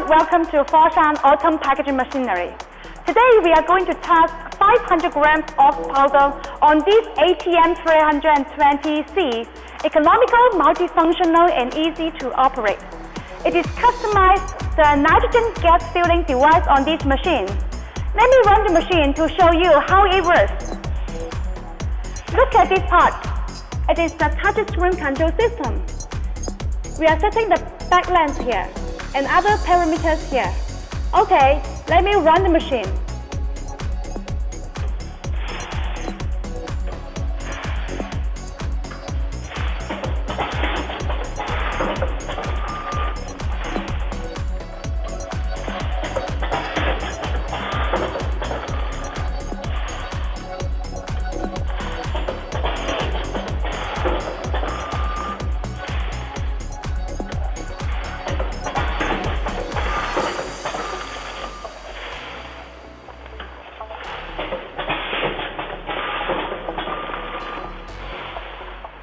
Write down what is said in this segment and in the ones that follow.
everyone, welcome to Foshan Autom packaging machinery. Today we are going to test 500 grams of powder on this ATM-320C, economical, multifunctional and easy to operate. It is customized the nitrogen gas filling device on this machine. Let me run the machine to show you how it works. Look at this part. It is the touchscreen control system. We are setting the back length here and other parameters here. Okay, let me run the machine.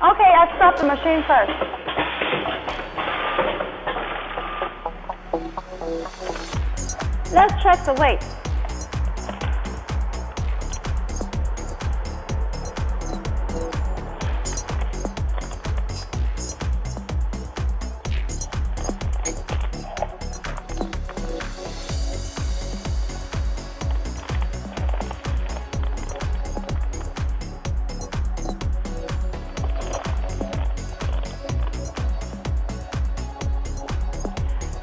Okay, I'll stop the machine first. Let's check the weight.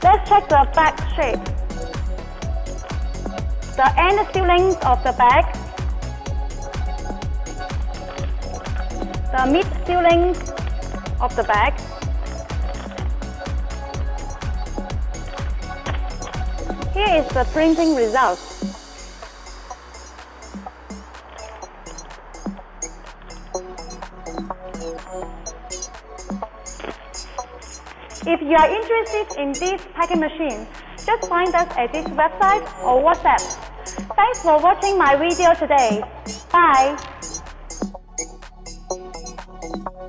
Let's check the bag shape. The end sealings of the bag, the mid sealings of the bag, here is the printing results. If you are interested in this packing machine, just find us at this website or WhatsApp. Thanks for watching my video today. Bye!